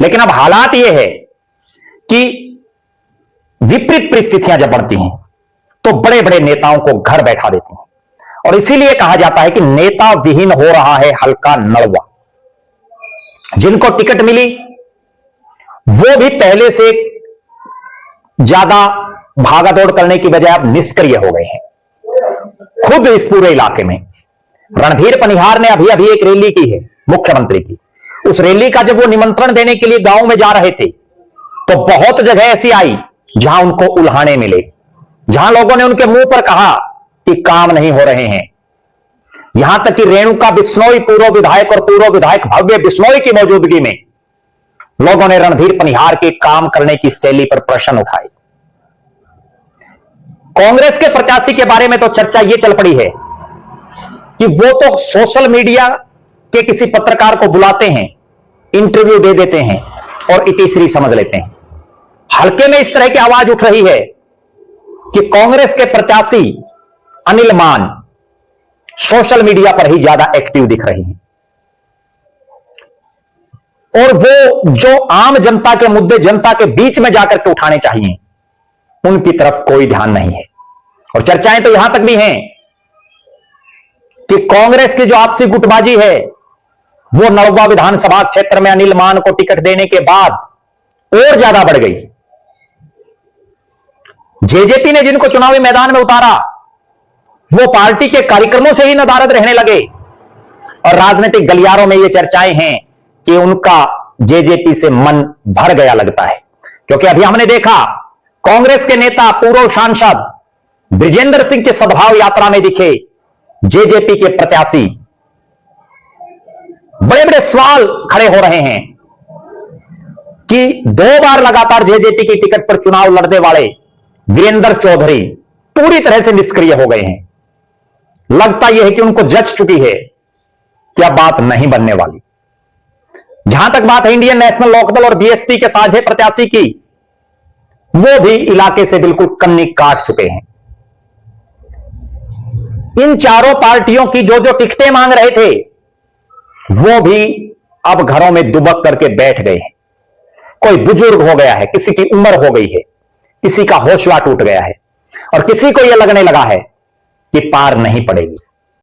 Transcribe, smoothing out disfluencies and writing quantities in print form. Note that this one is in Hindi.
लेकिन अब हालात यह है कि विपरीत परिस्थितियां जब बढ़ती हैं तो बड़े बड़े नेताओं को घर बैठा देती हैं, और इसीलिए कहा जाता है कि नेता विहीन हो रहा है हल्का नड़वा। जिनको टिकट मिली वो भी पहले से ज्यादा भागादौड़ करने की बजाय अब निष्क्रिय हो गए हैं। खुद इस पूरे इलाके में रणधीर पनिहार ने अभी अभी एक रैली की है मुख्यमंत्री की। उस रैली का जब वो निमंत्रण देने के लिए गांव में जा रहे थे तो बहुत जगह ऐसी आई जहां उनको उल्हाने मिले, जहां लोगों ने उनके मुंह पर कहा कि काम नहीं हो रहे हैं। यहां तक कि रेणुका बिश्नोई पूर्व विधायक और पूर्व विधायक भव्य बिश्नोई की मौजूदगी में लोगों ने रणधीर पनिहार के काम करने की शैली पर प्रश्न उठाए। कांग्रेस के प्रत्याशी के बारे में तो चर्चा यह चल पड़ी है कि वो तो सोशल मीडिया के किसी पत्रकार को बुलाते हैं, इंटरव्यू दे देते हैं और इतिश्री समझ लेते हैं। हल्के में इस तरह की आवाज उठ रही है कि कांग्रेस के प्रत्याशी अनिल मान सोशल मीडिया पर ही ज्यादा एक्टिव दिख रही हैं, और वो जो आम जनता के मुद्दे जनता के बीच में जाकर के उठाने चाहिए उनकी तरफ कोई ध्यान नहीं है। और चर्चाएं तो यहां तक भी हैं कि कांग्रेस की जो आपसी गुटबाजी है वो नड़वा विधानसभा क्षेत्र में अनिल मान को टिकट देने के बाद और ज्यादा बढ़ गई। जेजेपी ने जिनको चुनावी मैदान में उतारा वो पार्टी के कार्यक्रमों से ही नदारद रहने लगे, और राजनीतिक गलियारों में ये चर्चाएं हैं कि उनका जेजेपी से मन भर गया लगता है। क्योंकि अभी हमने देखा कांग्रेस के नेता पूर्व सांसद बृजेंद्र सिंह के सद्भाव यात्रा में दिखे जेजेपी के प्रत्याशी। बड़े बड़े सवाल खड़े हो रहे हैं कि 2 बार लगातार जेजेपी की टिकट पर चुनाव लड़ने वाले वीरेंद्र चौधरी पूरी तरह से निष्क्रिय हो गए हैं। लगता यह है कि उनको जच चुकी है कि अब बात नहीं बनने वाली। जहां तक बात है इंडियन नेशनल लोकदल और बीएसपी के साझे प्रत्याशी की, वो भी इलाके से बिल्कुल कन्नी काट चुके हैं। इन चारों पार्टियों की जो जो टिकटें मांग रहे थे वो भी अब घरों में दुबक करके बैठ गए हैं। कोई बुजुर्ग हो गया है, किसी की उम्र हो गई है, किसी का हौसला टूट गया है, और किसी को यह लगने लगा है कि पार नहीं पड़ेगी।